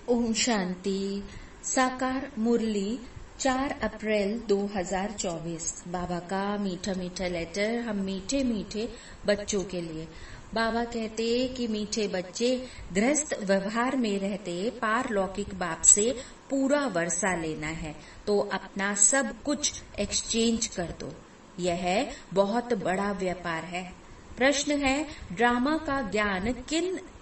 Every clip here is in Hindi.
ओम शांति। साकार मुरली 4 अप्रैल 2024। बाबा का मीठा मीठा लेटर हम मीठे मीठे बच्चों के लिए। बाबा कहते कि मीठे बच्चे गृहस्थ व्यवहार में रहते पारलौकिक बाप से पूरा वर्षा लेना है तो अपना सब कुछ एक्सचेंज कर दो। यह बहुत बड़ा व्यापार है। प्रश्न है, ड्रामा का ज्ञान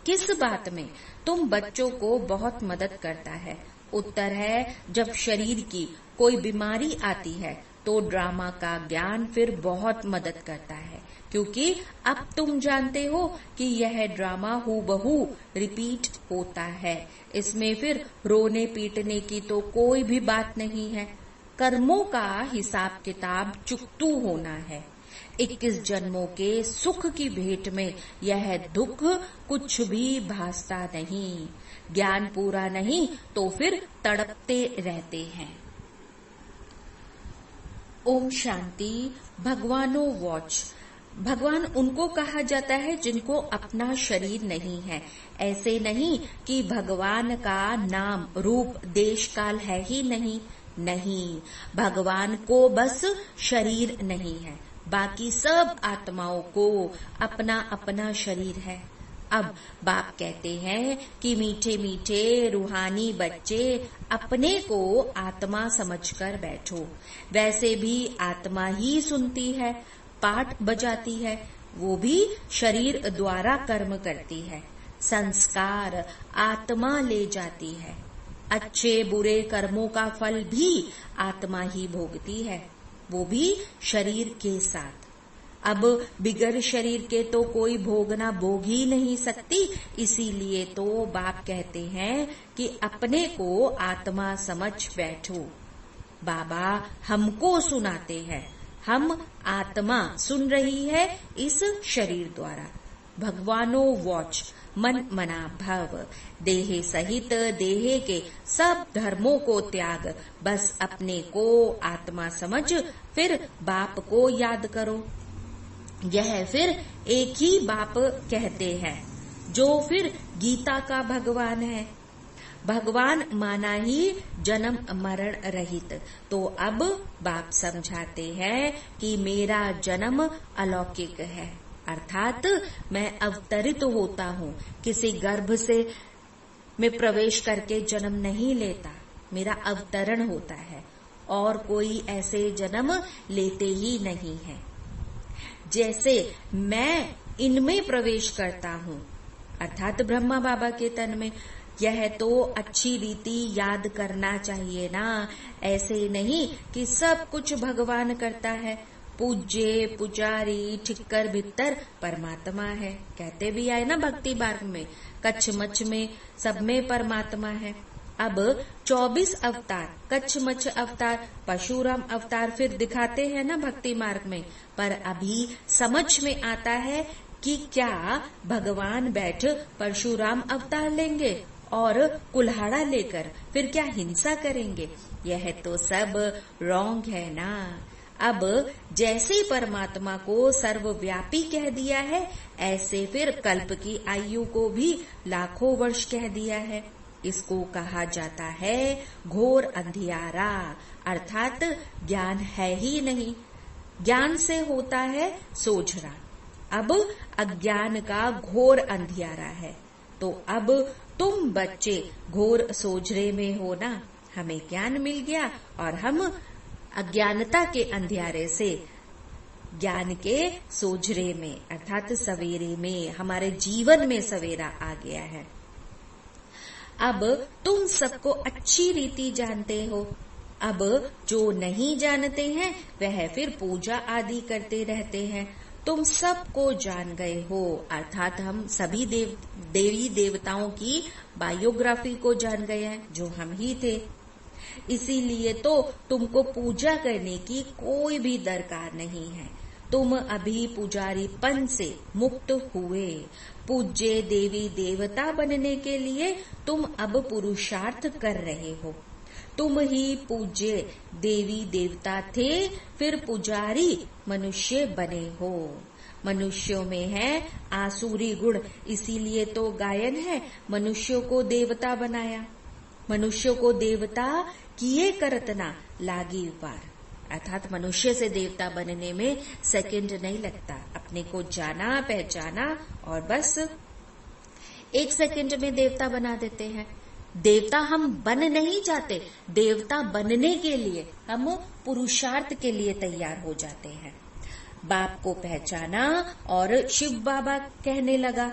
किस बात में तुम बच्चों को बहुत मदद करता है? उत्तर है, जब शरीर की कोई बीमारी आती है तो ड्रामा का ज्ञान फिर बहुत मदद करता है, क्योंकि अब तुम जानते हो कि यह ड्रामा हूबहू रिपीट होता है। इसमें फिर रोने पीटने की तो कोई भी बात नहीं है। कर्मों का हिसाब किताब चुकतू होना है। 21 जन्मों के सुख की भेंट में यह दुख कुछ भी भासता नहीं। ज्ञान पूरा नहीं तो फिर तड़पते रहते हैं। ओम शांति। भगवानो वॉच। भगवान उनको कहा जाता है जिनको अपना शरीर नहीं है। ऐसे नहीं कि भगवान का नाम रूप देश काल है ही नहीं, भगवान को बस शरीर नहीं है, बाकी सब आत्माओं को अपना अपना शरीर है। अब बाप कहते हैं कि मीठे मीठे रूहानी बच्चे अपने को आत्मा समझकर बैठो। वैसे भी आत्मा ही सुनती है, पाठ बजाती है, वो भी शरीर द्वारा कर्म करती है। संस्कार आत्मा ले जाती है। अच्छे बुरे कर्मों का फल भी आत्मा ही भोगती है, वो भी शरीर के साथ। अब बिगर शरीर के तो कोई भोगना भोग ही नहीं सकती। इसीलिए तो बाप कहते हैं कि अपने को आत्मा समझ बैठो। बाबा हमको सुनाते हैं, हम आत्मा सुन रही है इस शरीर द्वारा। भगवानो वॉच। मन मना भव। देहे सहित देहे के सब धर्मों को त्याग, बस अपने को आत्मा समझ फिर बाप को याद करो। यह फिर एक ही बाप कहते हैं जो फिर गीता का भगवान है। भगवान माना ही जन्म मरण रहित। तो अब बाप समझाते हैं कि मेरा जन्म अलौकिक है, अर्थात मैं अवतरित होता हूँ, किसी गर्भ से में प्रवेश करके जन्म नहीं लेता। मेरा अवतरण होता है और कोई ऐसे जन्म लेते ही नहीं है। जैसे मैं इनमें प्रवेश करता हूँ, अर्थात ब्रह्मा बाबा के तन में। यह तो अच्छी रीति याद करना चाहिए ना। ऐसे नहीं कि सब कुछ भगवान करता है। पूज्य पुजारी ठिक्कर भित्तर परमात्मा है, कहते भी आए ना भक्ति मार्ग में। कच्छ मच्छ में सब में परमात्मा है। अब 24 अवतार, कच्छ मच्छ अवतार, परशुराम अवतार फिर दिखाते हैं ना भक्ति मार्ग में। पर अभी समझ में आता है कि क्या भगवान बैठ परशुराम अवतार लेंगे और कुल्हाड़ा लेकर फिर क्या हिंसा करेंगे? यह तो सब रॉन्ग है ना। अब जैसे परमात्मा को सर्वव्यापी कह दिया है, ऐसे फिर कल्प की आयु को भी लाखों वर्ष कह दिया है। इसको कहा जाता है घोर अंधियारा, अर्थात ज्ञान है ही नहीं। ज्ञान से होता है सोझरा। अब अज्ञान का घोर अंधियारा है। तो अब तुम बच्चे घोर सोझरे में हो ना। हमें ज्ञान मिल गया और हम अज्ञानता के अंधियारे से ज्ञान के सोझरे में, अर्थात सवेरे में, हमारे जीवन में सवेरा आ गया है। अब तुम सबको अच्छी रीति जानते हो। अब जो नहीं जानते हैं वह फिर पूजा आदि करते रहते हैं। तुम सबको जान गए हो, अर्थात हम सभी देवी देवताओं की बायोग्राफी को जान गए हैं, जो हम ही थे। इसीलिए तो तुमको पूजा करने की कोई भी दरकार नहीं है। तुम अभी पुजारीपन से मुक्त हुए। पूज्य देवी देवता बनने के लिए तुम अब पुरुषार्थ कर रहे हो। तुम ही पूज्य देवी देवता थे, फिर पुजारी मनुष्य बने हो। मनुष्यों में है आसुरी गुण, इसीलिए तो गायन है मनुष्यों को देवता बनाया। मनुष्य को देवता किए करत ना लागी पार, अर्थात मनुष्य से देवता बनने में सेकंड नहीं लगता। अपने को जाना पहचाना और बस 1 सेकंड में देवता बना देते हैं। देवता हम बन नहीं जाते, देवता बनने के लिए हम पुरुषार्थ के लिए तैयार हो जाते हैं। बाप को पहचाना और शिव बाबा कहने लगा।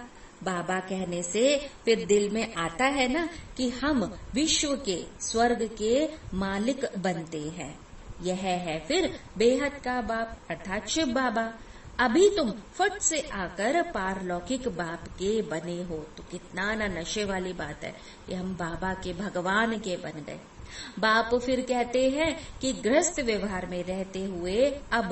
बाबा कहने से फिर दिल में आता है ना कि हम विश्व के स्वर्ग के मालिक बनते हैं। यह है फिर बेहद का बाप अर्थात शिव बाबा। अभी तुम फट से आकर पारलौकिक बाप के बने हो, तो कितना ना नशे वाली बात है। ये हम बाबा के भगवान के बन गए। बाप फिर कहते हैं कि गृहस्थ व्यवहार में रहते हुए अब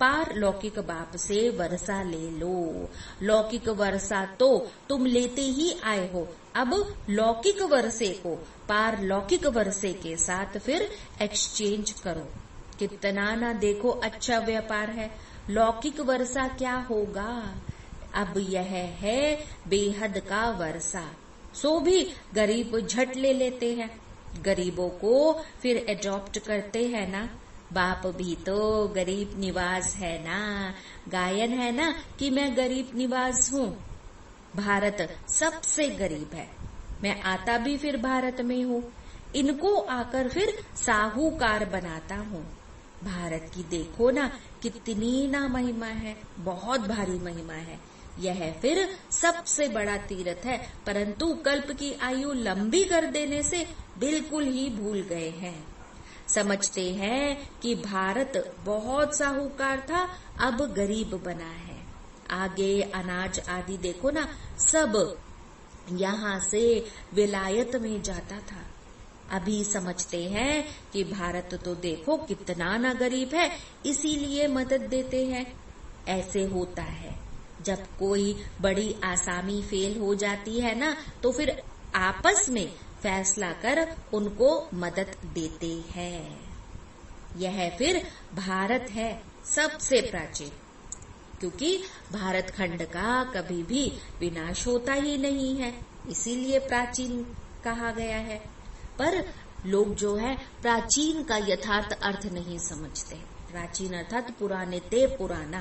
पारलौकिक बाप से वर्षा ले लो। लौकिक वर्षा तो तुम लेते ही आए हो, अब लौकिक वर्षे को पारलौकिक वर्षे के साथ फिर एक्सचेंज करो। कितना ना देखो अच्छा व्यापार है। लौकिक वर्षा क्या होगा, अब यह है बेहद का वर्षा। सो भी गरीब झट ले लेते हैं, गरीबों को फिर एडॉप्ट करते हैं ना। बाप भी तो गरीब निवास है ना, गायन है ना कि मैं गरीब निवास हूँ। भारत सबसे गरीब है, मैं आता भी फिर भारत में हूँ। इनको आकर फिर साहूकार बनाता हूँ। भारत की देखो ना कितनी ना महिमा है, बहुत भारी महिमा है। यह फिर सबसे बड़ा तीर्थ है, परंतु कल्प की आयु लंबी कर देने से बिल्कुल ही भूल गए हैं। समझते हैं कि भारत बहुत साहूकार था, अब गरीब बना है। आगे अनाज आदि देखो ना, सब यहाँ से विलायत में जाता था। अभी समझते हैं कि भारत तो देखो कितना ना गरीब है, इसीलिए मदद देते हैं। ऐसे होता है, जब कोई बड़ी आसामी फेल हो जाती है ना, तो फिर आपस में फैसला कर उनको मदद देते हैं। यह फिर भारत है सबसे प्राचीन, क्योंकि भारत खंड का कभी भी विनाश होता ही नहीं है, इसीलिए प्राचीन कहा गया है। पर लोग जो है प्राचीन का यथार्थ अर्थ नहीं समझते। प्राचीन अर्थात पुराने ते पुराना,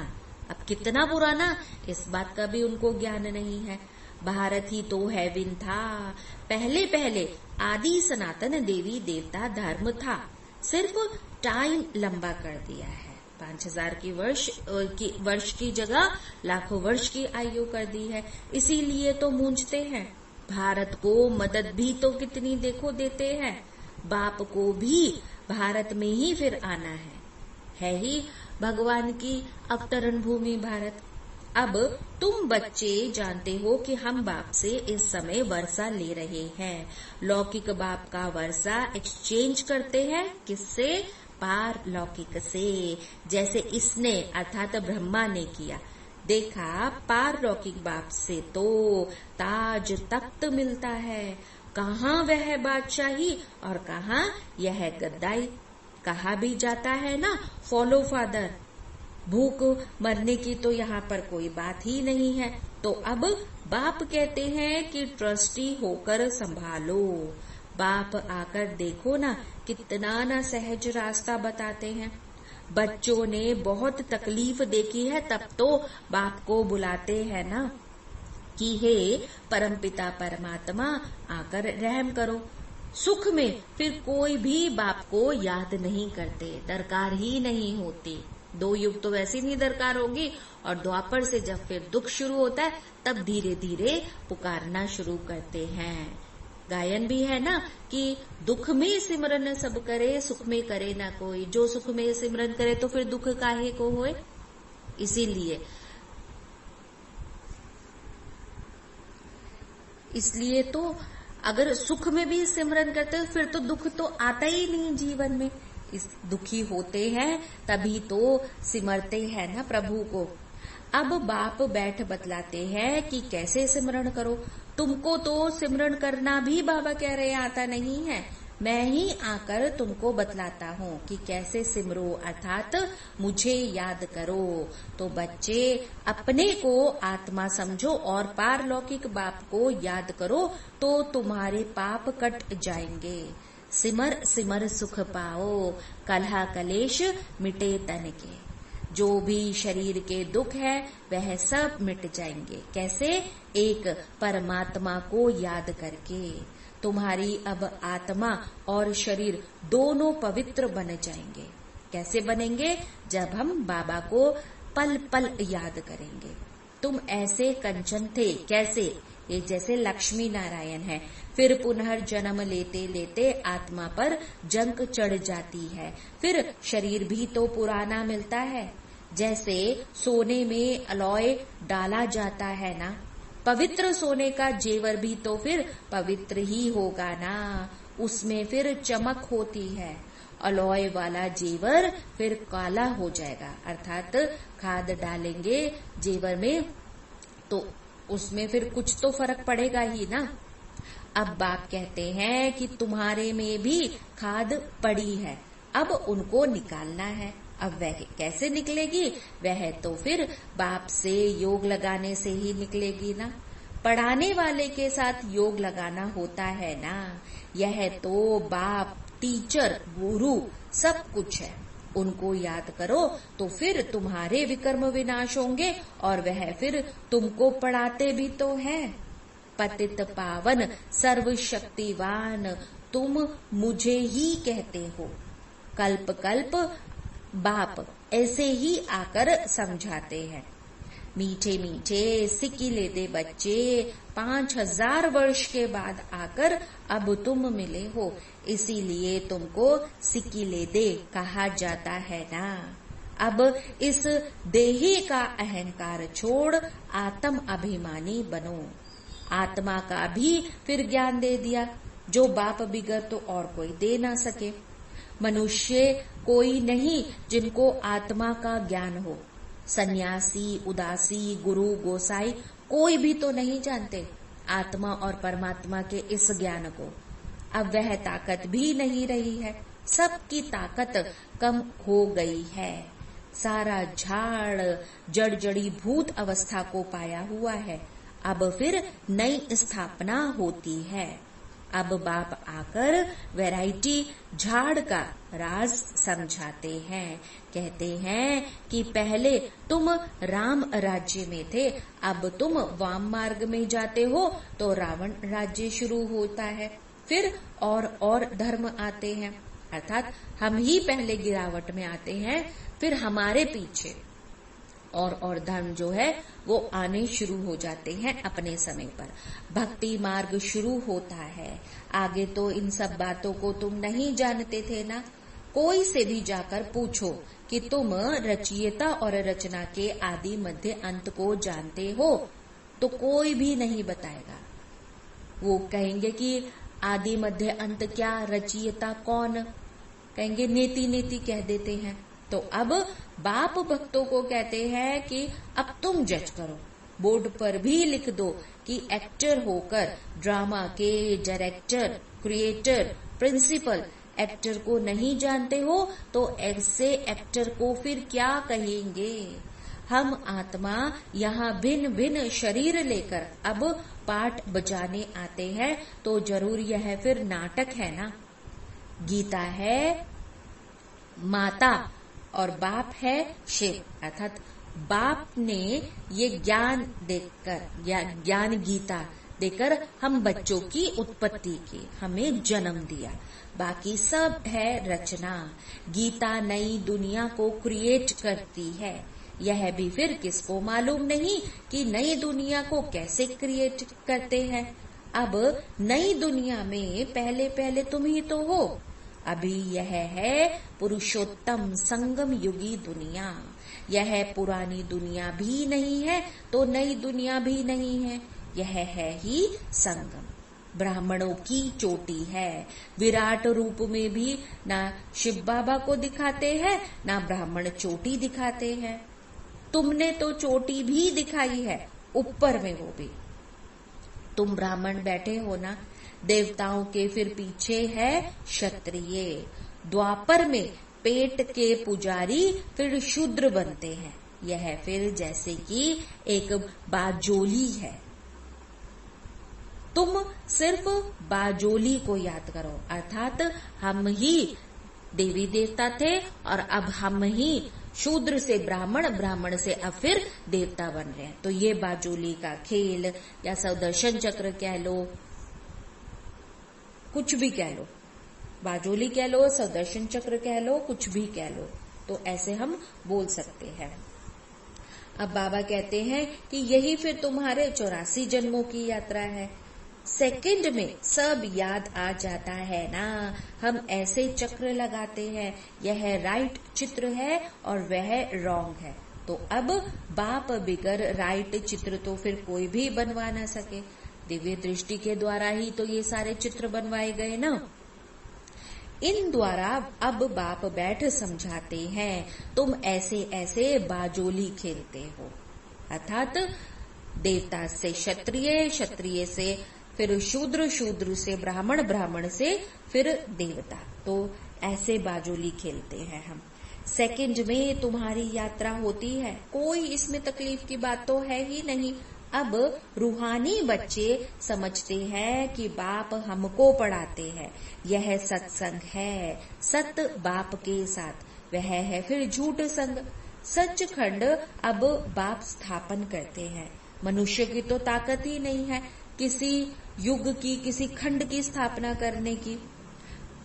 अब कितना पुराना इस बात का भी उनको ज्ञान नहीं है। भारत ही तो हेवन था, पहले पहले आदि सनातन देवी देवता धर्म था, सिर्फ टाइम लंबा कर दिया है। 5000 की वर्ष की जगह लाखों वर्ष की आयु कर दी है, इसीलिए तो मूंझते हैं। भारत को मदद भी तो कितनी देखो देते हैं। बाप को भी भारत में ही फिर आना है ही भगवान की अवतरण भूमि भारत। अब तुम बच्चे जानते हो कि हम बाप से इस समय वर्षा ले रहे हैं। लौकिक बाप का वर्षा एक्सचेंज करते हैं, किससे? पारलौकिक से, जैसे इसने अर्थात ब्रह्मा ने किया। देखा, पारलौकिक बाप से तो ताज तख्त मिलता है, कहाँ वह बादशाही और कहाँ यह गद्दाई। कहा भी जाता है ना, फॉलो फादर। भूख मरने की तो यहाँ पर कोई बात ही नहीं है। तो अब बाप कहते हैं कि ट्रस्टी होकर संभालो। बाप आकर देखो ना कितना ना सहज रास्ता बताते हैं। बच्चों ने बहुत तकलीफ देखी है, तब तो बाप को बुलाते हैं ना कि हे परमपिता परमात्मा आकर रहम करो। सुख में फिर कोई भी बाप को याद नहीं करते, दरकार ही नहीं होती। 2 युग तो वैसे नहीं दरकार होगी, और द्वापर से जब फिर दुख शुरू होता है तब धीरे धीरे पुकारना शुरू करते हैं। गायन भी है ना कि दुख में सिमरन सब करे, सुख में करे ना कोई। जो सुख में सिमरन करे तो फिर दुख काहे को होए। इसलिए तो अगर सुख में भी सिमरन करते हो फिर तो दुख तो आता ही नहीं जीवन में। इस दुखी होते हैं तभी तो सिमरते हैं ना प्रभु को। अब बाप बैठ बतलाते हैं कि कैसे सिमरन करो। तुमको तो सिमरन करना भी बाबा कह रहे हैं आता नहीं है। मैं ही आकर तुमको बतलाता हूँ कि कैसे सिमरो, अर्थात मुझे याद करो। तो बच्चे अपने को आत्मा समझो और पारलौकिक बाप को याद करो तो तुम्हारे पाप कट जाएंगे। सिमर सिमर सुख पाओ, कलह कलेश मिटे तन के। जो भी शरीर के दुख है वह सब मिट जाएंगे। कैसे? एक परमात्मा को याद करके। तुम्हारी अब आत्मा और शरीर दोनों पवित्र बन जाएंगे। कैसे बनेंगे? जब हम बाबा को पल पल याद करेंगे। तुम ऐसे कंचन थे, कैसे? ये जैसे लक्ष्मी नारायण है, फिर पुनर्जन्म लेते लेते आत्मा पर जंक चढ़ जाती है, फिर शरीर भी तो पुराना मिलता है। जैसे सोने में अलॉय डाला जाता है ना, पवित्र सोने का जेवर भी तो फिर पवित्र ही होगा ना, उसमें फिर चमक होती है। अलॉय वाला जेवर फिर काला हो जाएगा, अर्थात खाद डालेंगे जेवर में तो उसमें फिर कुछ तो फर्क पड़ेगा ही ना। अब बाप कहते हैं कि तुम्हारे में भी खाद पड़ी है, अब उनको निकालना है। अब वह कैसे निकलेगी? वह तो फिर बाप से योग लगाने से ही निकलेगी ना। पढ़ाने वाले के साथ योग लगाना होता है ना। यह तो बाप, टीचर, गुरु सब कुछ है, उनको याद करो तो फिर तुम्हारे विकर्म विनाश होंगे और वह फिर तुमको पढ़ाते भी तो है। पतित पावन सर्वशक्तिवान तुम मुझे ही कहते हो। कल्प कल्प बाप ऐसे ही आकर समझाते हैं। मीठे मीठे सिक्किले दे बच्चे 5000 वर्ष के बाद आकर अब तुम मिले हो, इसीलिए तुमको सिक्किले दे कहा जाता है ना। अब इस देही का अहंकार छोड़ आत्म अभिमानी बनो। आत्मा का भी फिर ज्ञान दे दिया, जो बाप बिगर तो और कोई दे ना सके। मनुष्य कोई नहीं जिनको आत्मा का ज्ञान हो। सन्यासी, उदासी, गुरु, गोसाई कोई भी तो नहीं जानते आत्मा और परमात्मा के इस ज्ञान को। अब वह ताकत भी नहीं रही है, सबकी ताकत कम हो गई है। सारा झाड़ जड़ जड़ी भूत अवस्था को पाया हुआ है। अब फिर नई स्थापना होती है। अब बाप आकर वैरायटी झाड़ का राज समझाते हैं। कहते हैं कि पहले तुम राम राज्य में थे, अब तुम वाम मार्ग में जाते हो तो रावण राज्य शुरू होता है, फिर और धर्म आते हैं, अर्थात हम ही पहले गिरावट में आते हैं, फिर हमारे पीछे और धर्म जो है वो आने शुरू हो जाते हैं अपने समय पर। भक्ति मार्ग शुरू होता है। आगे तो इन सब बातों को तुम नहीं जानते थे ना। कोई से भी जाकर पूछो कि तुम रचयिता और रचना के आदि मध्य अंत को जानते हो, तो कोई भी नहीं बताएगा। वो कहेंगे कि आदि मध्य अंत क्या, रचयिता कौन? कहेंगे नेति नेति कह देते हैं। तो अब बाप भक्तों को कहते हैं कि अब तुम जज करो, बोर्ड पर भी लिख दो कि एक्टर होकर ड्रामा के डायरेक्टर, क्रिएटर, प्रिंसिपल एक्टर को नहीं जानते हो तो ऐसे एक्टर को फिर क्या कहेंगे। हम आत्मा यहाँ भिन्न भिन्न शरीर लेकर अब पाठ बजाने आते हैं, तो जरूर यह फिर नाटक है ना। गीता है माता और बाप है शिव, अर्थात बाप ने ये ज्ञान देकर या ज्ञान गीता देकर हम बच्चों की उत्पत्ति की, हमें जन्म दिया। बाकी सब है रचना। गीता नई दुनिया को क्रिएट करती है। यह भी फिर किसको मालूम नहीं कि नई दुनिया को कैसे क्रिएट करते हैं। अब नई दुनिया में पहले पहले तुम ही तो हो। अभी यह है पुरुषोत्तम संगम युगी दुनिया। यह पुरानी दुनिया भी नहीं है तो नई दुनिया भी नहीं है, यह है ही संगम। ब्राह्मणों की चोटी है। विराट रूप में भी ना शिव बाबा को दिखाते हैं ना ब्राह्मण चोटी दिखाते हैं। तुमने तो चोटी भी दिखाई है, ऊपर में वो भी। तुम ब्राह्मण बैठे हो ना, देवताओं के फिर पीछे है क्षत्रिय। द्वापर में पेट के पुजारी फिर शूद्र बनते हैं। यह फिर जैसे कि एक बाजोली है। तुम सिर्फ बाजोली को याद करो, अर्थात हम ही देवी देवता थे और अब हम ही शूद्र से ब्राह्मण, ब्राह्मण से अब फिर देवता बन रहे हैं। तो ये बाजोली का खेल या सुदर्शन चक्र कह लो, कुछ भी कह लो, बाजोली कह लो, सुदर्शन चक्र कह लो, कुछ भी कह लो, तो ऐसे हम बोल सकते हैं। अब बाबा कहते हैं कि यही फिर तुम्हारे 84 जन्मों की यात्रा है। सेकंड में सब याद आ जाता है ना। हम ऐसे चक्र लगाते हैं, यह राइट चित्र है और वह रॉन्ग है। तो अब बाप बिगर राइट चित्र तो फिर कोई भी बनवा ना सके। दिव्य दृष्टि के द्वारा ही तो ये सारे चित्र बनवाए गए ना। इन द्वारा अब बाप बैठ समझाते हैं, तुम ऐसे ऐसे बाजोली खेलते हो, अर्थात देवता से क्षत्रिय, क्षत्रिय से फिर शूद्र, शूद्र से ब्राह्मण, ब्राह्मण से फिर देवता। तो ऐसे बाजोली खेलते हैं हम। सेकंड में तुम्हारी यात्रा होती है, कोई इसमें तकलीफ की बात तो है ही नहीं। अब रूहानी बच्चे समझते हैं कि बाप हमको पढ़ाते हैं, यह सत्संग है, सत बाप के साथ, वह है फिर झूठ संग। सचखंड अब बाप स्थापन करते हैं। मनुष्य की तो ताकत ही नहीं है किसी युग की, किसी खंड की स्थापना करने की।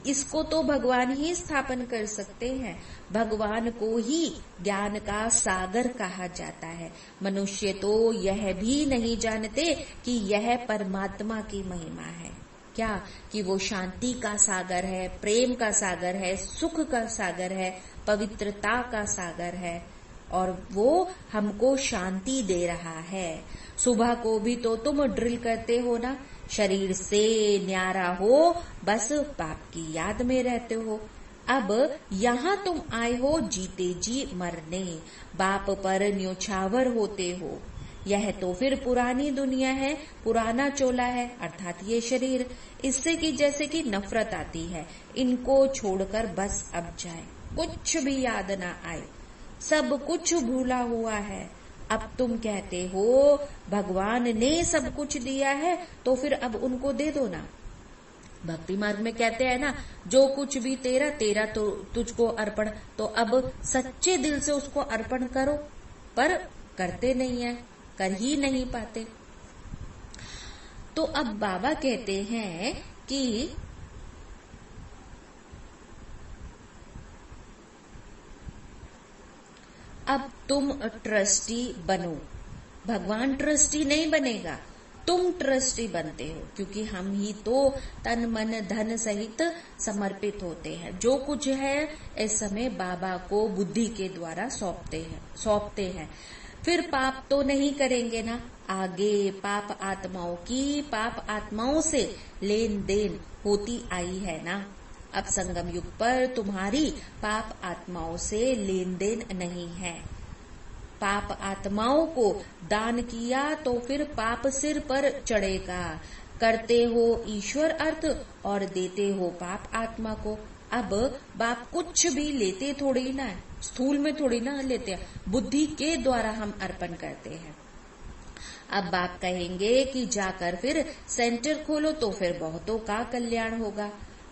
इसको तो भगवान ही स्थापन कर सकते हैं। भगवान को ही ज्ञान का सागर कहा जाता है। मनुष्य तो यह भी नहीं जानते कि यह परमात्मा की महिमा है। क्या कि वो शांति का सागर है, प्रेम का सागर है, सुख का सागर है, पवित्रता का सागर है और वो हमको शांति दे रहा है। सुबह को भी तो तुम ड्रिल करते हो ना, शरीर से न्यारा हो, बस बाप की याद में रहते हो। अब यहाँ तुम आए हो जीते जी मरने, बाप पर न्योछावर होते हो। यह तो फिर पुरानी दुनिया है, पुराना चोला है, अर्थात ये शरीर। इससे कि जैसे कि नफरत आती है, इनको छोड़कर बस अब जाए, कुछ भी याद ना आए, सब कुछ भूला हुआ है। अब तुम कहते हो भगवान ने सब कुछ दिया है तो फिर अब उनको दे दो ना। भक्ति मार्ग में कहते हैं ना, जो कुछ भी तेरा, तेरा तो तुझको अर्पण। तो अब सच्चे दिल से उसको अर्पण करो, पर करते नहीं है, कर ही नहीं पाते। तो अब बाबा कहते हैं कि अब तुम ट्रस्टी बनो। भगवान ट्रस्टी नहीं बनेगा, तुम ट्रस्टी बनते हो, क्योंकि हम ही तो तन मन धन सहित समर्पित होते हैं। जो कुछ है इस समय बाबा को बुद्धि के द्वारा सौंपते हैं। फिर पाप तो नहीं करेंगे ना आगे। पाप आत्माओं से लेन देन होती आई है ना। अब संगम युग पर तुम्हारी पाप आत्माओं से लेन देन नहीं है। पाप आत्माओं को दान किया तो फिर पाप सिर पर चढ़ेगा। करते हो ईश्वर अर्थ और देते हो पाप आत्मा को। अब बाप कुछ भी लेते थोड़ी ना है, स्थूल में थोड़ी ना लेते हैं, बुद्धि के द्वारा हम अर्पण करते हैं। अब बाप कहेंगे कि जाकर फिर सेंटर खोलो तो फिर बहुतों का कल्याण होगा।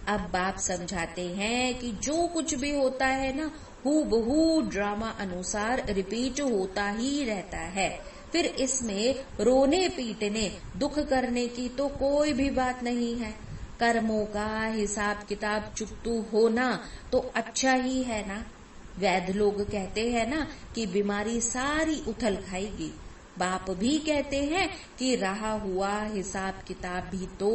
अब बाप समझाते हैं कि जो कुछ भी होता है ना, हूबहू ड्रामा अनुसार रिपीट होता ही रहता है। फिर इसमें रोने पीटने दुख करने की तो कोई भी बात नहीं है। कर्मों का हिसाब किताब चुकतू होना तो अच्छा ही है ना। वैद्य लोग कहते हैं ना कि बीमारी सारी उथल खाएगी। बाप भी कहते हैं कि रहा हुआ हिसाब किताब भी तो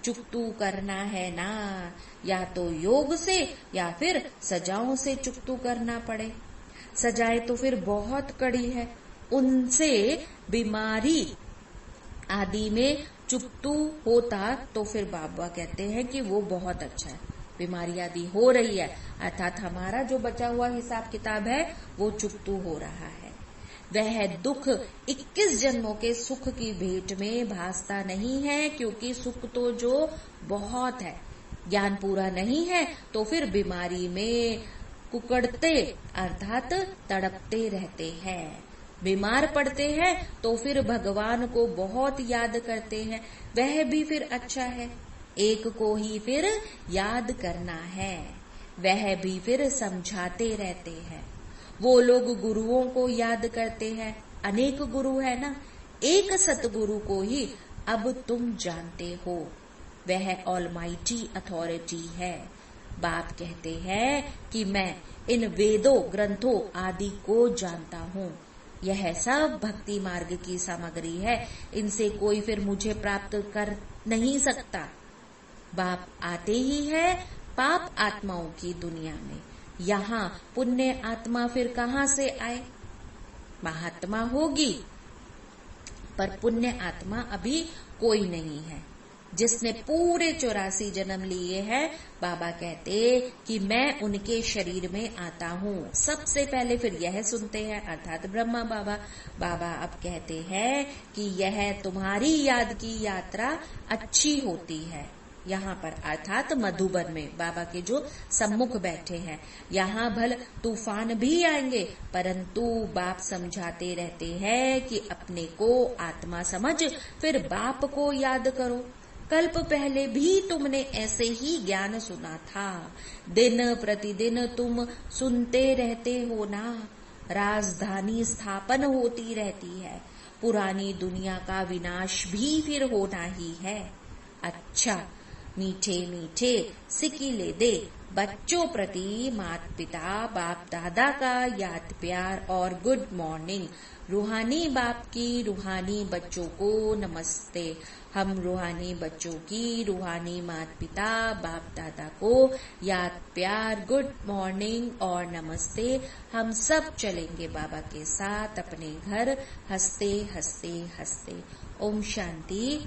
चुकतू करना है ना, या तो योग से या फिर सजाओं से चुकतू करना पड़े। सजाएं तो फिर बहुत कड़ी है, उनसे बीमारी आदि में चुकतू होता तो फिर बाबा कहते हैं कि वो बहुत अच्छा है। बीमारी आदि हो रही है, अर्थात हमारा जो बचा हुआ हिसाब किताब है वो चुकतू हो रहा है। वह दुख 21 जन्मों के सुख की भेंट में भासता नहीं है, क्योंकि सुख तो जो बहुत है, ज्ञान पूरा नहीं है तो फिर बीमारी में कुकड़ते अर्थात तड़पते रहते हैं। बीमार पड़ते हैं तो फिर भगवान को बहुत याद करते हैं, वह भी फिर अच्छा है। एक को ही फिर याद करना है, वह भी फिर समझाते रहते हैं। वो लोग गुरुओं को याद करते हैं, अनेक गुरु है ना, एक सतगुरु को ही अब तुम जानते हो, वह ऑलमाइटी अथॉरिटी है। बाप कहते हैं कि मैं इन वेदों ग्रंथों आदि को जानता हूँ, यह सब भक्ति मार्ग की सामग्री है, इनसे कोई फिर मुझे प्राप्त कर नहीं सकता। बाप आते ही है पाप आत्माओं की दुनिया में, यहाँ पुण्य आत्मा फिर कहाँ से आए? महात्मा होगी पर पुण्य आत्मा अभी कोई नहीं है। जिसने पूरे 84 जन्म लिए हैं, बाबा कहते कि मैं उनके शरीर में आता हूँ। सबसे पहले फिर यह सुनते हैं, अर्थात ब्रह्मा बाबा। बाबा अब कहते हैं कि यह तुम्हारी याद की यात्रा अच्छी होती है। यहाँ पर अर्थात मधुबन में बाबा के जो सम्मुख बैठे हैं, यहाँ भल तूफान भी आएंगे, परंतु बाप समझाते रहते हैं कि अपने को आत्मा समझ फिर बाप को याद करो। कल्प पहले भी तुमने ऐसे ही ज्ञान सुना था, दिन प्रतिदिन तुम सुनते रहते हो ना। राजधानी स्थापन होती रहती है, पुरानी दुनिया का विनाश भी फिर होना ही है। अच्छा, मीठे मीठे सिकीले दे बच्चों प्रति माता पिता बाप दादा का याद प्यार और गुड मॉर्निंग। रूहानी बाप की रूहानी बच्चों को नमस्ते। हम रूहानी बच्चों की रूहानी माता पिता बाप दादा को याद प्यार गुड मॉर्निंग और नमस्ते। हम सब चलेंगे बाबा के साथ अपने घर हंसते हंसते हंसते। ओम शांति।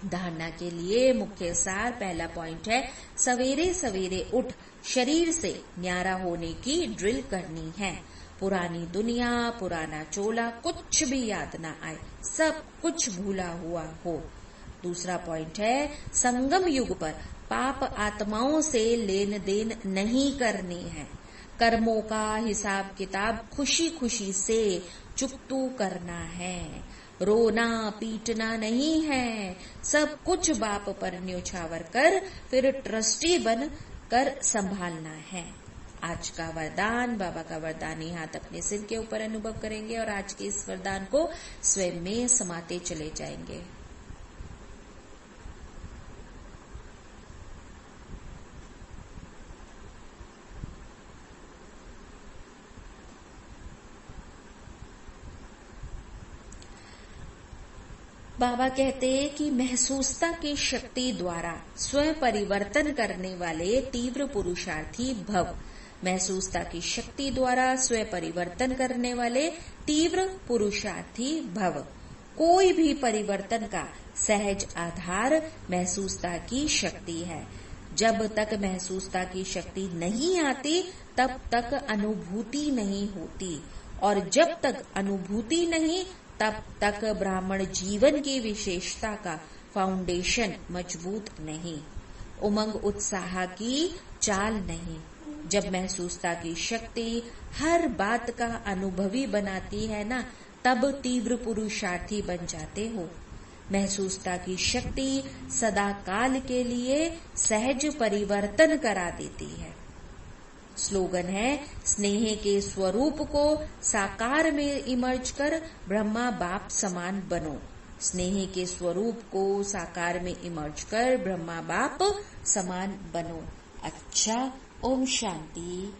धारणा के लिए मुख्य सार पहला पॉइंट है, सवेरे सवेरे उठ शरीर से न्यारा होने की ड्रिल करनी है। पुरानी दुनिया पुराना चोला कुछ भी याद ना आए, सब कुछ भूला हुआ हो। दूसरा पॉइंट है, संगम युग पर पाप आत्माओं से लेन देन नहीं करनी है। कर्मों का हिसाब किताब खुशी खुशी से चुकतू करना है। रोना पीटना नहीं है, सब कुछ बाप पर न्योछावर कर फिर ट्रस्टी बन कर संभालना है। आज का वरदान, बाबा का वरदानी हाथ अपने सिर के ऊपर अनुभव करेंगे और आज के इस वरदान को स्वयं में समाते चले जाएंगे। बाबा कहते हैं कि महसूसता की शक्ति द्वारा स्वयं परिवर्तन करने वाले तीव्र पुरुषार्थी भव। महसूसता की शक्ति द्वारा स्वयं परिवर्तन करने वाले तीव्र पुरुषार्थी भव। कोई भी परिवर्तन का सहज आधार महसूसता की शक्ति है। जब तक महसूसता की शक्ति नहीं आती तब तक अनुभूति नहीं होती, और जब तक अनुभूति नहीं तब तक ब्राह्मण जीवन की विशेषता का फाउंडेशन मजबूत नहीं, उमंग उत्साह की चाल नहीं। जब महसूसता की शक्ति हर बात का अनुभवी बनाती है ना, तब तीव्र पुरुषार्थी बन जाते हो। महसूसता की शक्ति सदा काल के लिए सहज परिवर्तन करा देती है। स्लोगन है, स्नेह के स्वरूप को साकार में इमर्ज कर ब्रह्मा बाप समान बनो। स्नेह के स्वरूप को साकार में इमर्ज कर ब्रह्मा बाप समान बनो। अच्छा, ओम शांति।